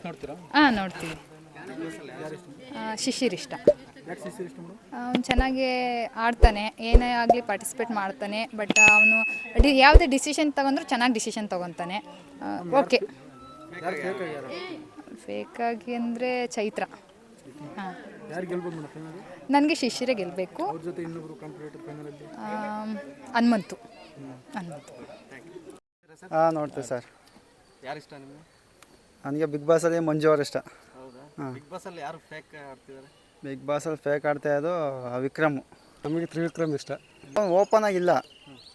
ನೋಡ್ತೀರಾ? ಹಾಂ ನೋಡ್ತೀವಿ. ಶಿಶಿರ್ ಇಷ್ಟ. ಅವ್ನು ಚೆನ್ನಾಗಿ ಆಡ್ತಾನೆ, ಏನೇ ಆಗಲಿ ಪಾರ್ಟಿಸಿಪೇಟ್ ಮಾಡ್ತಾನೆ. ಬಟ್ ಅವನು ಯಾವುದೇ ಡಿಸಿಷನ್ ತಗೊಂಡ್ರು ಚೆನ್ನಾಗಿ ಡಿಸಿಷನ್ ತೊಗೊತಾನೆ. ಓಕೆ. ಫೇಕಾಗಿ ಅಂದರೆ ಚೈತ್ರ. ಹಾಂ, ನನಗೆ ಶಿಶಿರೇ ಗೆಲ್ಲಬೇಕು. ಹನುಮಂತು. ಹಾಂ ನೋಡ್ತೀವಿ ಸರ್. ಯಾರು ಇಷ್ಟ ನಿಮಗೆ? ನನಗೆ ಬಿಗ್ ಬಾಸಲ್ಲಿ ಮಂಜು ಅವ್ರು ಇಷ್ಟ. ಹೌದಾ? ಬಿಗ್ ಬಾಸಲ್ಲಿ ಯಾರು ಫೇಕ್ ಆಡ್ತಿದ್ದಾರೆ? ಬಿಗ್ ಬಾಸಲ್ಲಿ ಫೇಕ್ ಆಡ್ತಾ ಇರೋದು ವಿಕ್ರಮ್. ನಮಗೆ ತ್ರಿವಿಕ್ರಮ್ ಇಷ್ಟ. ಓಪನ್ ಆಗಿಲ್ಲ,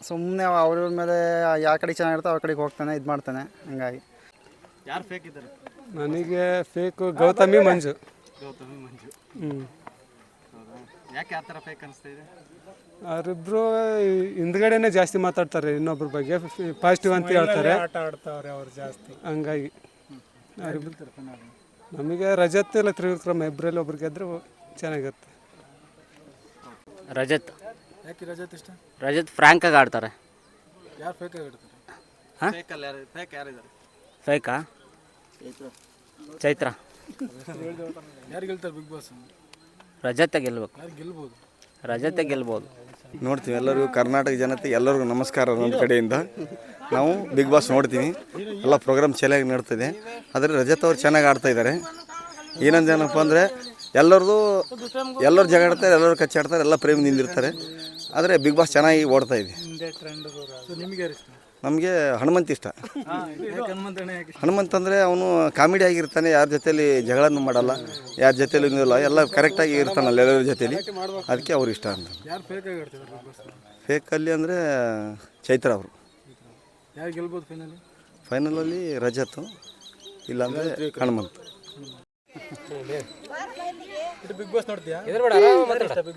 ಸುಮ್ಮನೆ ಅವ್ರ ಮೇಲೆ ಯಾವ ಕಡೆ ಚೆನ್ನಾಗಿರ್ತಾವೆ ಅವ್ರ ಕಡೆಗೆ ಹೋಗ್ತಾನೆ, ಇದು ಮಾಡ್ತಾನೆ. ಹಂಗಾಗಿ ಯಾರು ಫೇಕ್ ಇದ್ದಾರೆ? ನನಗೆ ಫೇಕು ಗೌತಮಿ ಮಂಜು. ಗೌತಮಿ ಮಂಜು. ಹೌದಾ? ಯಾಕೆ ಆ ಥರ ಫೇಕ್ ಅನಿಸ್ತಾ ಇದೆ? ಅವರಿಬ್ಬರು ಹಿಂದ್ಗಡೆನೇ ಜಾಸ್ತಿ ಮಾತಾಡ್ತಾರೆ, ಇನ್ನೊಬ್ಬರ ಬಗ್ಗೆ ಪಾಸಿಟಿವ್ ಅಂತ ಹೇಳ್ತಾರೆ. ಆಟ ಆಡ್ತಾವ್ರೆ ಅವ್ರು ಜಾಸ್ತಿ. ಹಂಗಾಗಿ ನಮಗೆ ರಜತ್ ಇಲ್ಲ ತ್ರಿವಿಕ್ರಮ್ ಇಬ್ಬರಲ್ಲಿ ಒಬ್ರು ಗೆದ್ರೆ ಚೆನ್ನಾಗಿರುತ್ತೆ. ರಜತ್. ಯಾಕೆ ರಜತ್ ಇಷ್ಟ? ರಜತ್ ಫ್ರ್ಯಾಂಕಾಗಿ ಆಡ್ತಾರೆ. ಯಾರು ಫೇಕಾಗಿ ಆಡ್ತಾರೆ? ಹಾಂ, ಫೇಕ್ ಯಾರಿದ್ದಾರೆ? ಫೇಕಾ? ಚೈತ್ರ. ಯಾರು ಗೆಲ್ತಾರೆ ಬಿಗ್ ಬಾಸ್? ರಜತೆ ಗೆಲ್ಬೇಕು. ಯಾರು ಗೆಲ್ಬೋದು? ರಜತೆ ಗೆಲ್ಬೋದು. ನೋಡ್ತೀವಿ. ಎಲ್ಲರಿಗೂ ಕರ್ನಾಟಕ ಜನತೆ ಎಲ್ಲರಿಗೂ ನಮಸ್ಕಾರ. ಒಂದು ಕಡೆಯಿಂದ ನಾವು ಬಿಗ್ ಬಾಸ್ ನೋಡ್ತೀವಿ. ಎಲ್ಲ ಪ್ರೋಗ್ರಾಮ್ ಚೆನ್ನಾಗಿ ನಡ್ತಿದೆ. ಆದರೆ ರಜತ್ ಅವ್ರು ಚೆನ್ನಾಗಿ ಆಡ್ತಾಯಿದ್ದಾರೆ. ಏನಂದೇನಪ್ಪ ಅಂದರೆ ಎಲ್ಲರದು ಎಲ್ಲರೂ ಜಗಳ ಆಡ್ತಾರೆ, ಎಲ್ಲರೂ ಕಚ್ಚಾಡ್ತಾರೆ, ಎಲ್ಲ ಪ್ರೇಮದಿಂದ ಇರ್ತಾರೆ. ಆದರೆ ಬಿಗ್ ಬಾಸ್ ಚೆನ್ನಾಗಿ ಓಡ್ತಾ ಇದೆ. ನಿಮಗೆ ಯಾರು ಇಷ್ಟ? ನಮಗೆ ಹನುಮಂತ್ ಇಷ್ಟ. ಹನುಮಂತ್ ಅಂದರೆ ಅವನು ಕಾಮಿಡಿ ಆಗಿರ್ತಾನೆ, ಯಾರ ಜೊತೆಲಿ ಜಗಳನೂ ಮಾಡಲ್ಲ, ಯಾರ ಜೊತೆಲಿ ಇಲ್ಲ, ಎಲ್ಲ ಕರೆಕ್ಟಾಗಿ ಇರ್ತಾನಲ್ಲ ಎಲ್ಲರ ಜೊತೆಲಿ. ಅದಕ್ಕೆ ಅವ್ರು ಇಷ್ಟ ಅಂತ. ಯಾರು ಫೇಕಾಗಿ ಆಡ್ತಿದ್ದಾರೆ ಬಿಗ್ ಬಾಸ್? ಫೇಕಲ್ಲಿ ಅಂದರೆ ಚೈತ್ರ ಅವರು. ಯಾರು ಗೆಲ್ಬೋದು ಫೈನಲಿ? ಫೈನಲಲ್ಲಿ ರಜತ್ತು, ಇಲ್ಲಾಂದರೆ ಹನುಮಂತ್. ಬಿಗ್ ಬಾಸ್ ನೋಡ್ತೀಯಾ?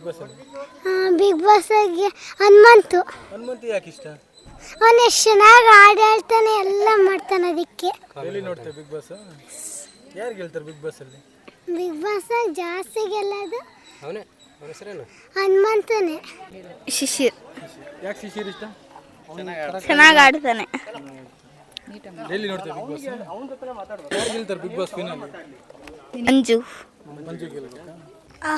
ಬಿಗ್ ಬಾಸ್ ಬಿಗ್ ಬಾಸ್ಗೆ ಹನುಮಂತು. ಹನುಮಂತ್ ಯಾಕೆ ಇಷ್ಟ? ಅವನು ಎಷ್ಟು ಚೆನ್ನಾಗಿ ಆಡಾಡ್ತಾನೆ, ಎಲ್ಲ ಮಾಡ್ತಾನೆ. ಅದಕ್ಕೆ ಎಲ್ಲಿ ನೋಡ್ತೀಯ ಬಿಗ್ ಬಾಸ್? ಯಾರು ಗೆಲ್ತಾರೆ ಬಿಗ್ ಬಾಸ್ ಅಲ್ಲಿ? ಬಿಗ್ ಬಾಸ್ ಜಾಸ್ತಿ ಗೆಲ್ಲೋದು ಅವನೇ. ಅವನ ಹೆಸರೇನು? ಹನುಮಂತನೇ. ಶಿಶಿರ್. ಯಾಕೆ ಶಿಶಿರ್ ಇಷ್ಟ? ಚೆನ್ನಾಗಿ ಆಡ್ತಾನೆ. ಎಲ್ಲಿ ನೋಡ್ತೀಯ ಬಿಗ್ ಬಾಸ್? ಯಾರು ಗೆಲ್ತಾರೆ big boss final? Manju. Manju ಗೆಲ್ಬೇಕಾ?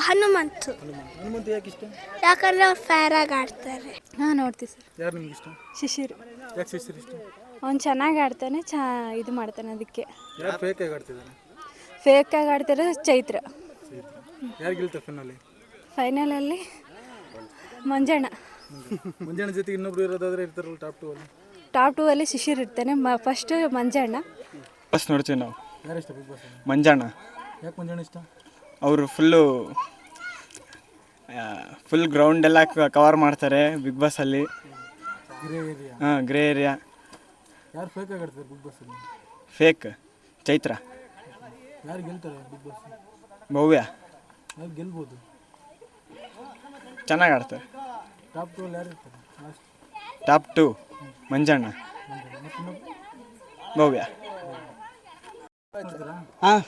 ಹನುಮಂತು. ಹನುಮಂತ್ ಯಾಕೆ ಇಷ್ಟ? ಯಾಕಂದ್ರೆ ಅವ್ರು ಫೇರ್ ಆಗಿ ಆಡ್ತಾರೆ. ಹಾಂ ನೋಡ್ತೀವಿ ಸರ್. ಯಾರು ನಿಮ್ಗೆ ಇಷ್ಟ? ಶಿಶಿರ್. ಯಾಕೆ ಶಿಶಿರ್ ಇಷ್ಟ? ಅವ್ನು ಚೆನ್ನಾಗಿ ಆಡ್ತಾನೆ, ಇದು ಮಾಡ್ತಾನೆ. ಅದಕ್ಕೆ. ಯಾರು ಫೇಕಾಗಿ ಆಡ್ತಿದ್ದಾರೆ? ಫೇಕಾಗಿ ಆಡ್ತಾರೆ ಚೈತ್ರ. ಯಾರು ಗೆಲ್ತಾರೆ ಫೈನಲಿ? ಫೈನಲಲ್ಲಿ ಮಂಜಣ್ಣ. ಮಂಜಣ್ಣ ಜೊತೆಗೆ ಇನ್ನೊಬ್ರು ಇರೋದಾದ್ರೆ ಇರ್ತಾರಲ್ಲ ಟಾಪ್ 2 ಅಲ್ಲಿ? ಟಾಪ್ 2 ಅಲ್ಲಿ ಶಿಶಿರ್ ಇರ್ತಾನೆ. ಫಸ್ಟ್ ಮಂಜಣ್ಣ. ಫಸ್ಟ್ ನೋಡ್ತೀವಿ ನಾವು. ಯಾರು ಇಷ್ಟ ಬಿಗ್ ಬಾಸ್? ಮಂಜಣ್ಣ. ಯಾಕೆ ಮಂಜಣ್ಣ ಇಷ್ಟ? ಅವರು ಫುಲ್ ಗ್ರೌಂಡೆಲ್ಲ ಕವರ್ ಮಾಡ್ತಾರೆ ಬಿಗ್ ಬಾಸಲ್ಲಿ. Grey area. ಹಾಂ, ಗ್ರೇ ಏರಿಯಾ. ಯಾರು ಫೇಕಾಗಿ ಆಡ್ತಾರೆ ಬಿಗ್ ಬಾಸ್ ಅಲ್ಲಿ? ಫೇಕ್ ಚೈತ್ರ. ಯಾರು ಗೆಲ್ತಾರೆ ಬಿಗ್ ಬಾಸ್? ಭವ್ಯ. ಯಾರು ಗೆಲ್ಬೋದು? ಚೆನ್ನಾಗಿ ಆಡ್ತಾರೆ. ಟಾಪ್ 2 ಅಲ್ಲಿ ಯಾರು ಇರ್ತಾರೆ ಲಾಸ್ಟ್? ಟಾಪ್ 2 ಮಂಜಣ್ಣ, ಭವ್ಯ. ಹಾಂ,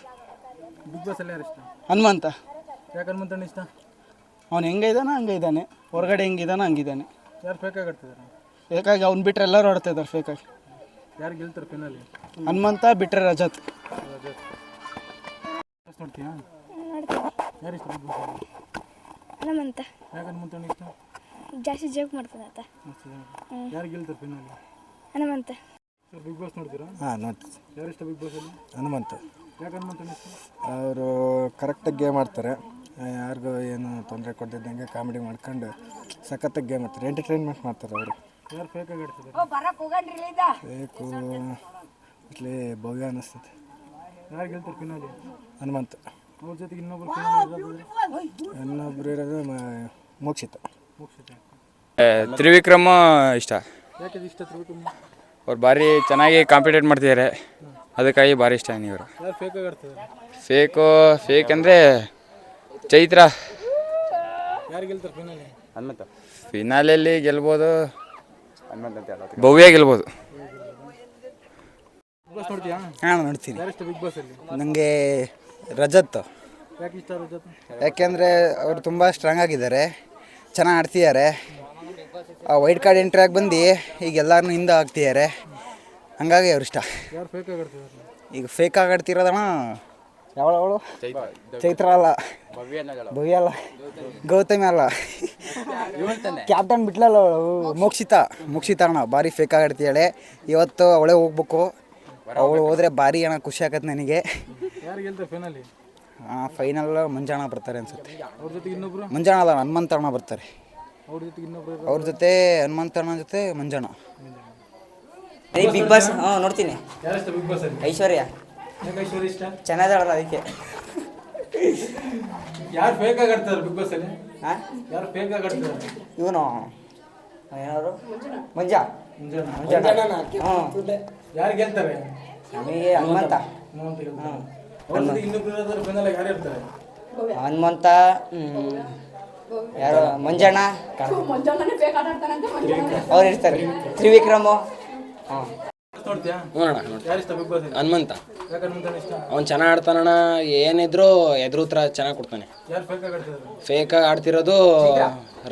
ಬಿಗ್ ಬಾಸ್ ಅಲ್ಲಿ ಯಾರು ಇಷ್ಟ? ಹನುಮಂತ. ಯಾಕೆ ಹನುಮಂತಣ್ಣ ಇಷ್ಟ? ಅವ್ನು ಹೆಂಗೆ ಇದ್ದಾನೆ ಹಂಗೆ ಇದ್ದಾನೆ, ಹೊರಗಡೆ ಹೆಂಗಿದ್ದಾನೆ ಹಂಗಿದ್ದಾನೆ. ಯಾರು ಫೇಕಾಗಿ ಆಡ್ತಿದ್ದಾರೆ? ಫೇಕಾಗಿ ಅವ್ನು ಬಿಟ್ಟರೆ ಎಲ್ಲರೂ ಆಡ್ತಾ ಇದ್ದಾರೆ ಫೇಕಾಗಿ. ಯಾರು ಗೆಲ್ತಾರೆ ಫೈನಲಿ? ಹನುಮಂತ ಬಿಟ್ಟರೆ ರಜತ್. ನೋಡ್ತೀಯಾ? ಯಾರು ಇಷ್ಟ ಬಿಗ್ ಬಾಸ್ ಅಲ್ಲಿ? ಹನುಮಂತ. ಯಾಕೆ ಹನುಮಂತಣ್ಣ ಇಷ್ಟ? ಜಾಸ್ತಿ ಜೋಕ್ ಮಾಡ್ತಾನೆ ಆತ. ಯಾರು ಗೆಲ್ತಾರೆ finally? Hanumantha. Sir big boss ನೋಡ್ತೀರಾ? ಹಾಂ ನೋಡ್ತೀವಿ. ಯಾರು ಇಷ್ಟ ಬಿಗ್ ಬಾಸ್ ಅಲ್ಲಿ? ಹನುಮಂತ. ಯಾಕೆ ಹನುಮಂತಣ್ಣ ಇಷ್ಟ? ಅವರು ಕರೆಕ್ಟಾಗಿ ಗೇಮ್ ಆಡ್ತಾರೆ, ಯಾರಿಗೂ ಏನು ತೊಂದರೆ ಕೊಡ್ತಿದ್ದಂಗೆ ಕಾಮಿಡಿ ಮಾಡ್ಕೊಂಡು ಸಖತ್ತಾಗಿ ಗೇಮ್ ಆಡ್ತಾರೆ, ಎಂಟರ್ಟೈನ್ಮೆಂಟ್ ಮಾಡ್ತಾರೆ ಅವರು. ಯಾರು ಫೇಕಾಗಿ ಆಡ್ತಿದ್ದಾರೆ? ಬೇಕು ಇಲ್ಲಿ ಭವ್ಯ ಅನ್ನಿಸ್ತದೆ. ಯಾರು ಗೆಲ್ತಾರೆ ಫೈನಲಿ? ಹನುಮಂತ. ಅವ್ರ ಜೊತೆಗೆ ಇನ್ನೊಬ್ರು ಇರೋದು ಮೋಕ್ಷಿತ. ತ್ರಿವಿಕ್ರಮ ಇಷ್ಟ. ಯಾಕೆ ಇಷ್ಟ ತ್ರಿವಿಕ್ರಮ್? ಅವ್ರು ಭಾರಿ ಚೆನ್ನಾಗಿ ಕಾಂಪಿಟೇಟ್ ಮಾಡ್ತಿದ್ದಾರೆ, ಅದಕ್ಕಾಗಿ ಭಾರಿ ಇಷ್ಟ ಇವರು. ಯಾರು ಫೇಕಾಗಿ ಆಡ್ತಿದ್ದಾರೆ? ಫೇಕ್ ಅಂದರೆ ಚೈತ್ರ. ಯಾರು ಗೆಲ್ತಾರೆ ಫೈನಲಿ? ಹನುಮಂತ. ಫಿನಾಲೆಯಲ್ಲಿ ಗೆಲ್ಬೋದು, ಭವ್ಯ ಗೆಲ್ಬೋದು. ಬಿಗ್ ಬಾಸ್ ನೋಡ್ತೀಯಾ? ಹಾಂ ನೋಡ್ತೀನಿ. ಯಾರು ಇಷ್ಟ ಬಿಗ್ ಬಾಸ್ ಅಲ್ಲಿ? ನನಗೆ ರಜತ್. ಯಾಕೆ ಇಷ್ಟ ರಜತ್? ಯಾಕೆಂದರೆ ಅವರು ತುಂಬ ಸ್ಟ್ರಾಂಗ್ ಆಗಿದ್ದಾರೆ, ಚೆನ್ನಾಗಿ ಆಡ್ತಿದ್ದಾರೆ. ವೈಟ್ ಕಾರ್ಡ್ ಎಂಟ್ರಿ ಆಗಿ ಬಂದು ಈಗ ಎಲ್ಲರನ್ನೂ ಹಿಂದೆ ಆಗ್ತಿದ್ದಾರೆ, ಹಂಗಾಗಿ ಅವ್ರು ಇಷ್ಟ. ಯಾರು ಫೇಕಾಗಿ ಆಡ್ತಿದ್ದಾರೆ? ಈಗ ಫೇಕ್ ಆಗಾಡ್ತಿರೋದಣ್ಣ ಯಾವಳು ಚೈತ್ರ ಅಲ್ಲ, ಭವ್ಯ ಅಲ್ಲ, ಗೌತಮಿ ಅಲ್ಲ, ಕ್ಯಾಪ್ಟನ್ ಬಿಟ್ಲಲ್ಲ ಅವಳು ಮೋಕ್ಷಿತ ಅಣ್ಣ ಭಾರಿ ಫೇಕ್ ಆಗಾಡ್ತಿದ್ದಾಳೆ. ಇವತ್ತು ಅವಳೇ ಹೋಗ್ಬೇಕು, ಅವಳು ಹೋದರೆ ಭಾರಿ ಅಣ್ಣ ಖುಷಿ ಆಗತ್ತೆ ನನಗೆ. ಯಾರು ಗೆಲ್ತಾರೆ ಫೈನಲಿ? ಫೈನಲ್ ಮಂಜಾಣ ಬರ್ತಾರೆ ಅನ್ಸುತ್ತೆ. ಅವ್ರ ಜೊತೆಗೆ ಇನ್ನೊಬ್ರು? ಮಂಜಾಣ ಅಲ್ಲ, ಹನುಮಂತಣ್ಣ ಬರ್ತಾರೆ. ಅವ್ರ ಜೊತೆಗೆ ಇನ್ನೊಬ್ರು? ಅವ್ರ ಜೊತೆ ಹನುಮಂತಣ್ಣ ಜೊತೆ ಮಂಜಾಣ. ಬಿಗ್ ಬಾಸ್ ನೋಡ್ತೀನಿ. ಯಾರಿಷ್ಟ ಬಿಗ್ ಬಾಸ್ ಅಲ್ಲಿ? ಐಶ್ವರ್ಯ ಯಾಕೆ ಐಶ್ವರ್ಯ ಇಷ್ಟ? ಚೆನ್ನಾಗಿದ್ದಾಳಲ್ಲ ಅದಕ್ಕೆ. ಯಾರು ಫೇಕ್ ಆಗಾಡ್ತಾರೆ ಬಿಗ್ ಬಾಸ್ ಅಲ್ಲಿ? ಹಾಂ, ಯಾರು ಫೇಕ್ ಆಗಾಡ್ತಾರೆ? ಇವನು ಏನಾದ್ರು ಮಂಜ. ಯಾರು ಗೆಲ್ತಾರೆ? ನಮಗೆ ಹನುಮಂತ. ಅವ್ರ ಜೊತೆಗೆ ಇನ್ನೊಬ್ರು ಇರೋದಾದ್ರೆ ಫೈನಲ್ ಆಗಿ ಯಾರು ಇರ್ತಾರೆ? ಹನುಮಂತ, ಯಾರು ಮಂಜಣ್ಣ ಅವ್ರು ಇರ್ತಾರೆ. ತ್ರಿವಿಕ್ರಮು. ಹಾಂ, ನೋಡ್ತೀಯಾ? ಯಾರಿಷ್ಟ ಬಿಗ್ ಬಾಸ್ ಅಲ್ಲಿ? ಹನುಮಂತ. ಯಾಕೆ ಹನುಮಂತಣ್ಣ ಇಷ್ಟ? ಅವ್ನು ಚೆನ್ನಾಗಿ ಆಡ್ತಾನಣ್ಣ, ಏನಿದ್ರು ಎದುರು ಉತ್ತರ ಚೆನ್ನಾಗಿ ಕೊಡ್ತಾನೆ. ಯಾರು ಫೇಕ್ ಆಗಾಡ್ತಿದ್ದಾರೆ? ಫೇಕಾಗಿ ಆಡ್ತಿರೋದು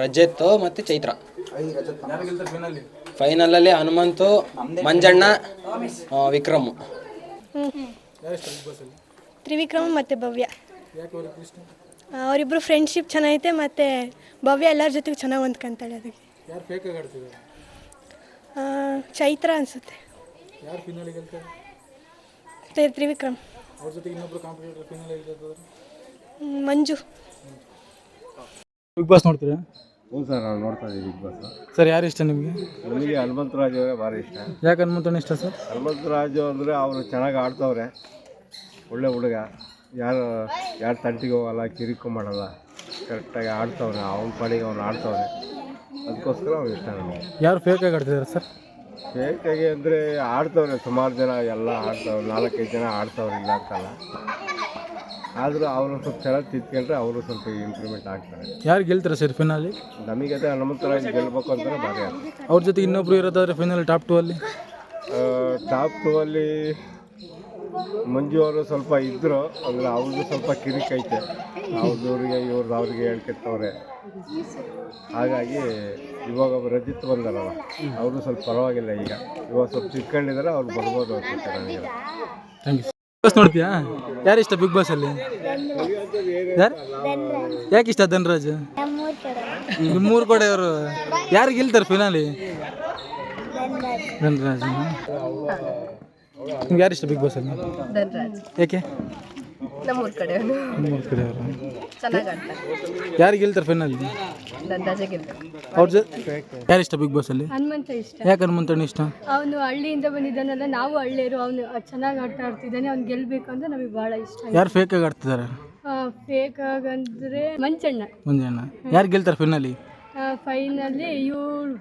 ರಜತ್ ಮತ್ತು ಚೈತ್ರ. ಯಾರು ಗೆಲ್ತಾರೆ ಫೈನಲಿ? ಫೈನಲಲ್ಲಿ ಹನುಮಂತು, ಮಂಜಣ್ಣ, ವಿಕ್ರಮ್. ಯಾರಿಷ್ಟ ಬಿಗ್ ಬಾಸ್ ಅಲ್ಲಿ? ತ್ರಿವಿಕ್ರಮ ಮತ್ತು ಭವ್ಯ. ಯಾಕೆ ಅವ್ರಿಗೆ ಇಷ್ಟ? ಅವರಿಬ್ಬರು ಫ್ರೆಂಡ್ಶಿಪ್ ಚೆನ್ನಾಗೈತೆ, ಮತ್ತು ಭವ್ಯ ಎಲ್ಲರ ಜೊತೆಗೆ ಚೆನ್ನಾಗಿ ಹೊಂದ್ಕೊಂತಾಳೆ. ಅದಕ್ಕೆ ಯಾರು ಫೇಕ್ ಆಗಾಡ್ತಿದ್ದಾರೆ? ಚೈತ್ರ ಅನಿಸುತ್ತೆ. ಯಾರು ಫೈನಲ್ ಗೆಲ್ತಾರೆ? ತ್ರಿವಿಕ್ರಮ್. ಅವ್ರ ಜೊತೆಗೆ ಇನ್ನೊಬ್ರು ಕಾಂಪಿಟೇಟರ್ ಫೈನಲ್ ಗೆಲ್ತಾರೆ? ಮಂಜು. ಬಿಗ್ ಬಾಸ್ ನೋಡ್ತೀರಾ? ಹ್ಞೂ ಸರ್, ನಾವು ನೋಡ್ತಾ ಇದ್ದೀವಿ ಬಿಗ್ ಬಾಸ್. ಸರ್ ಯಾರು ಇಷ್ಟ ನಿಮಗೆ? ನನಗೆ ಹನುಮಂತರಾಜು ಅವರೇ ಭಾರಿ ಇಷ್ಟ. ಯಾಕೆ ಹನುಮಂತಣ್ಣ ಇಷ್ಟ ಸರ್? ಹನುಮಂತರಾಜು ಅಂದರೆ ಅವರು ಚೆನ್ನಾಗಿ ಆಡ್ತವ್ರೆ, ಒಳ್ಳೆ ಹುಡುಗ. ಯಾರು ತಂಟಿಗೆ ಹೋಗಲ್ಲ, ಕಿರಿಕು ಮಾಡಲ್ಲ, ಕರೆಕ್ಟಾಗಿ ಆಡ್ತವ್ರೆ, ಅವ್ನ ಪಾಡಿಗೆ ಅವ್ನು ಆಡ್ತವ್ರೆ. ಅದಕ್ಕೋಸ್ಕರ ಅವ್ನು ಇಷ್ಟ ನನಗೆ. ಯಾರು ಫೇಕ್ ಆಗಾಡ್ತಿದ್ದಾರೆ ಸರ್? ಫೇಕಾಗಿ ಅಂದರೆ ಆಡ್ತವ್ರೆ, ಸುಮಾರು ಜನ ಎಲ್ಲ ಆಡ್ತವ್ರೆ, 4-5 ಜನ ಆಡ್ತವ್ರೆ, ಇಲ್ಲ ಅಂತಲ್ಲ. ಆದರೂ ಅವರು ಸ್ವಲ್ಪ ಚೆನ್ನಾಗಿ ತಿದ್ಕೊಂಡ್ರೆ ಅವರು ಸ್ವಲ್ಪ ಇಂಪ್ರೂವ್ಮೆಂಟ್ ಆಗ್ತಾರೆ. ಯಾರು ಗೆಲ್ತಾರೆ ಸರ್ ಫೈನಲಿ? ನಮಗೆ ಹನುಮಂತರಾಜ್ ಗೆಲ್ಲಬೇಕು ಅಂತಲೇ ಭಾರಿ ಆಗುತ್ತೆ. ಅವ್ರ ಜೊತೆ ಇನ್ನೊಬ್ರು ಇರೋದಾದ್ರೆ ಫೈನಲ್ ಟಾಪ್ 2 ಅಲ್ಲಿ? ಟಾಪ್ 2 ಅಲ್ಲಿ ಮಂಜು ಅವರು ಸ್ವಲ್ಪ ಇದ್ದರು, ಅಂದರೆ ಅವ್ರದ್ದು ಸ್ವಲ್ಪ ಕಿರಿಕೈತೆ, ಅವ್ರದವ್ರಿಗೆ ಅವ್ರಿಗೆ ಹೇಳ್ಕೊತವ್ರೆ. ಹಾಗಾಗಿ ಇವಾಗ ರಜಿತ್ ಬಂದಾರಲ್ಲ, ಅವರು ಸ್ವಲ್ಪ ಪರವಾಗಿಲ್ಲ. ಇವಾಗ ಸ್ವಲ್ಪ ತಿಳ್ಕೊಂಡಿದ್ದಾರೆ, ಅವ್ರು ಬರ್ಬೋದು ಅನ್ಸುತ್ತೆ ನನಗೆ. Thank you. ಬಿಗ್ ಬಾಸ್ ನೋಡ್ತೀಯಾ? ಯಾರು ಇಷ್ಟ ಬಿಗ್ ಬಾಸ್ ಅಲ್ಲಿ? ಯಾರು? ಯಾಕೆ ಇಷ್ಟ ಧನರಾಜ್? ನಿಮ್ಮೂರು ಕಡೆಯವರು. ಯಾರು ಗೆಲ್ತಾರೆ ಫೈನಲಿ? ಧನರಾಜ್. ನಿಮ್ಗೆ ಯಾರು ಇಷ್ಟ ಬಿಗ್ ಬಾಸ್ ಅಲ್ಲಿ? ಧನರಾಜ್. ಯಾಕೆ? ನಮ್ಮೂರ ಕಡೆಯವರು. ನಿಮ್ಮೂರು ಕಡೆಯವರು. ಚೆನ್ನಾಗಿ ಆಡ್ತಾರೆ. ಯಾರು ಗೆಲ್ತಾರೆ ಫೈನಲಿ? ಧನರಾಜೇ ಗೆಲ್ತಾರೆ. ಅವ್ರ ಜೊತೆ ಯಾರು ಇಷ್ಟ ಬಿಗ್ ಬಾಸ್ ಅಲ್ಲಿ? ಹನುಮಂತ ಇಷ್ಟ. ಯಾಕೆ ಹನುಮಂತಣ್ಣ ಇಷ್ಟ? ಅವನು ಹಳ್ಳಿಯಿಂದ ಬಂದಿದ್ದಾನಲ್ಲ, ನಾವು ಹಳ್ಳಿಯರು. ಅವನು ಚೆನ್ನಾಗಿ ಆಡ್ತಿದ್ದಾನೆ, ಅವ್ನು ಗೆಲ್ಲಬೇಕು ಅಂತ ನಮಗೆ ಭಾಳ ಇಷ್ಟ. ಯಾರು ಫೇಕ್ ಆಗಿ ಆಡ್ತಿದ್ದಾರೆ? ಫೇಕ್ ಆಗಂದ್ರೆ ಮಂಚಣ್ಣ. ಮುಂಜಾನೆ. ಯಾರು ಗೆಲ್ತಾರೆ ಫೈನಲಿ? ಫೈನಲ್ಲಿ ಇವಳು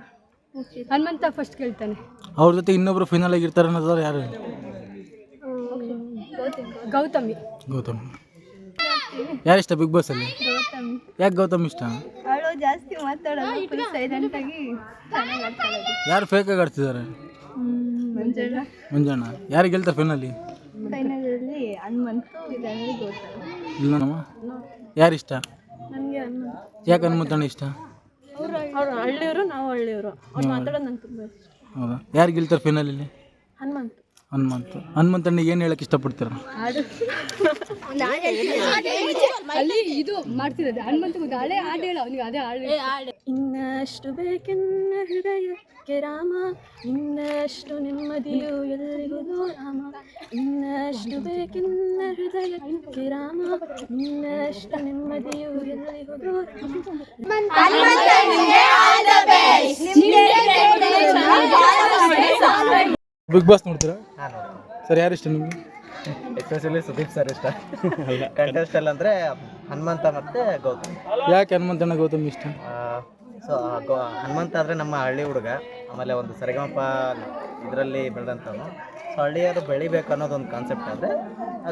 ಹನುಮಂತ ಫಸ್ಟ್ ಗೆಲ್ತಾನೆ. ಅವ್ರ ಜೊತೆ ಇನ್ನೊಬ್ರು ಫೈನಲ್ ಆಗಿರ್ತಾರೆ ಅನ್ನೋದಾದ್ರೆ ಯಾರು? ಗೌತಮಿ. ಗೌತಮ್. ಯಾರು ಇಷ್ಟ ಬಿಗ್ ಬಾಸ್ ಅಲ್ಲಿ? ಯಾಕೆ ಗೌತಮ್ ಇಷ್ಟ? ಅವಳು ಜಾಸ್ತಿ ಮಾತಾಡೋದು, ಸೈಲೆಂಟಾಗಿ ಚೆನ್ನಾಗಿ ಆಡ್ತಾಳೆ. ಯಾರು ಫೇಕ್ ಆಗಿ ಆಡ್ತಿದ್ದಾರೆ? ಮಂಜಣ್ಣ. ಯಾರು ಗೆಲ್ತಾರೆ ಫೈನಲಿ? ಫೈನಲಲ್ಲಿ ಹನುಮಂತು, ಇದಾದ್ರೆ ಗೌತಮಿ. ಇಲ್ಲ ನಮ್ಮ ಯಾರು ಇಷ್ಟ? ನನಗೆ ಹನುಮಂತ. ಯಾಕೆ ಹನುಮಂತಣ್ಣ ಇಷ್ಟ? ಅವ್ರು ಹಳ್ಳಿಯವರು, ನಾವು ಹಳ್ಳಿಯವರು. ಅವ್ರು ಮಾತಾಡೋದು ನಂಗೆ ತುಂಬ ಇಷ್ಟ. ಹೌದಾ? ಯಾರು ಗೆಲ್ತಾರೆ ಫೈನಲಲ್ಲಿ? ಹನುಮಂತ. ಹನುಮಂತಣ್ಣಿಗೆ ಏನು ಹೇಳಕ್ಕೆ ಇಷ್ಟಪಡ್ತೀರ? ಅಲ್ಲಿ ಇದು ಮಾಡ್ತಿರೋದು ಹನುಮಂತ ಹಳೆ ಹಾಡು ಹೇಳು ಅವನಿಗೆ. ಅದೇ ಹಾಡು. ಇನ್ನಷ್ಟು ಬೇಕೆನ್ನ ಹೃದಯಕ್ಕೆ ರಾಮ, ಇನ್ನಷ್ಟು ನೆಮ್ಮದಿಯು ಎಲ್ಲಿರುವುದು ರಾಮ. ಇನ್ನಷ್ಟು ಬೇಕೆನ್ನ ಹೃದಯಕ್ಕೆ ರಾಮ, ಇನ್ನಷ್ಟು ನೆಮ್ಮದಿಯು ಎಲ್ಲಿರುವುದು ರಾಮ. ಬಿಗ್ ಬಾಸ್ ನೋಡ್ತೀರಾ? ಸರ್ ಯಾರು ಇಷ್ಟ ನಿಮಗೆ? ಎಸ್ಪೆಷಲಿ ಸುದೀಪ್ ಸರ್ ಇಷ್ಟ. ಕಂಟೆಸ್ಟಲ್ಲಿ ಅಂದರೆ ಹನುಮಂತ ಮತ್ತು ಗೌತಮ್. ಯಾಕೆ ಹನುಮಂತಣ್ಣ ಗೌತಮ್ ಇಷ್ಟ? ಸೊ ಹನುಮಂತ ಆದರೆ ನಮ್ಮ ಹಳ್ಳಿ ಹುಡುಗ, ಆಮೇಲೆ ಒಂದು ಸರಿಗಮಪ ಇದರಲ್ಲಿ ಬೆಳೆದಂಥವನು. ಸೊ ಹಳ್ಳಿಯರು ಬೆಳಿಬೇಕು ಅನ್ನೋದೊಂದು ಕಾನ್ಸೆಪ್ಟ್ ಆದರೆ,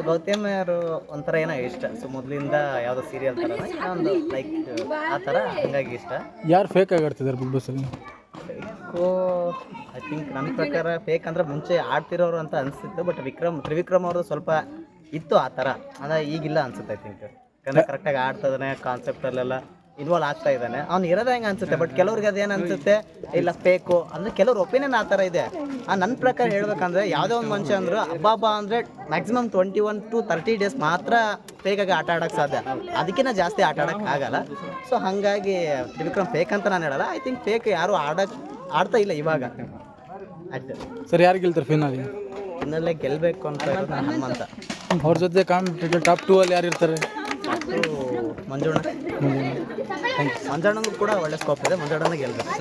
ಗೌತಮಿಯರು ಒಂಥರ ಏನೋ ಇಷ್ಟ. ಸೊ ಮೊದಲಿಂದ ಯಾವುದೋ ಸೀರಿಯಲ್ ಥರ ಒಂದು ಲೈಕ್ ಆ ಥರ, ಹಾಗಾಗಿ ಇಷ್ಟ. ಯಾರು ಫೇಕ್ ಆಗಿ ಆಡ್ತಿದ್ದಾರೆ ಬಿಗ್ ಬಾಸಲ್ಲಿ? ಫೇಕು ಐ ಥಿಂಕ್ ನನ್ನ ಪ್ರಕಾರ ಫೇಕ್ ಅಂದರೆ ಮುಂಚೆ ಆಡ್ತಿರೋರು ಅಂತ ಅನಿಸ್ತಿತ್ತು. ಬಟ್ ತ್ರಿವಿಕ್ರಮ್ ಅವರು ಸ್ವಲ್ಪ ಇತ್ತು ಆ ಥರ, ಅಂದರೆ ಈಗಿಲ್ಲ ಅನ್ಸುತ್ತೆ ಐ ಥಿಂಕ್. ಯಾಕಂದರೆ ಕರೆಕ್ಟಾಗಿ ಆಡ್ತದಾನೆ, ಕಾನ್ಸೆಪ್ಟಲ್ಲೆಲ್ಲ ಇನ್ವಾಲ್ವ್ ಆಗ್ತಾ ಇದ್ದಾನೆ. ಅವ್ನು ಇರೋದೇ ಹೆಂಗೆ ಅನ್ಸುತ್ತೆ, ಬಟ್ ಕೆಲವ್ರಿಗೆ ಅದೇನು ಅನ್ಸುತ್ತೆ, ಇಲ್ಲ ಫೇಕು ಅಂದರೆ ಕೆಲವ್ರ ಒಪಿನಿಯನ್ ಆ ಥರ ಇದೆ. ನನ್ನ ಪ್ರಕಾರ ಹೇಳ್ಬೇಕಂದ್ರೆ ಯಾವುದೇ ಒಂದು ಮನುಷ್ಯ ಅಂದರೂ ಹಬ್ಬ ಅಂದರೆ ಮ್ಯಾಕ್ಸಿಮಮ್ 21 to 30 ಡೇಸ್ ಮಾತ್ರ ಫೇಕಾಗಿ ಆಟ ಆಡೋಕ್ಕೆ ಸಾಧ್ಯ, ಅದಕ್ಕಿಂತ ಜಾಸ್ತಿ ಆಟ ಆಡೋಕ್ಕೆ ಆಗಲ್ಲ. ಸೊ ಹಾಗಾಗಿ ತ್ರಿವಿಕ್ರಮ್ ಫೇಕ್ ಅಂತ ನಾನು ಹೇಳಲ್ಲ. ಐ ಥಿಂಕ್ ಫೇಕ್ ಯಾರು ಆಡ್ತಾ ಇಲ್ಲ ಇವಾಗ. ಅಷ್ಟೇ ಸರ್, ಯಾರು ಗೆಲ್ತಾರೆ ಫಿನಾಲಿ? ಇನ್ನಲ್ಲೇ ಗೆಲ್ಲಬೇಕು ಅಂತ ಇರೋದು ನಾನು ಹನುಮಂತ. ಅವ್ರ ಜೊತೆ ಕಾಂಪಿಟೇಟಿವ್ ಟಾಪ್ 2 ಅಲ್ಲಿ ಯಾರು ಇರ್ತಾರೆ? ಮಂಜುಣ್ಣ. ಮಂಜಣ್ಣಂಗೂ ಕೂಡ ಒಳ್ಳೆ ಸ್ಕೋಪ್ ಇದೆ, ಮಂಜಣ್ಣನ ಗೆಲ್ಲಬೇಕು.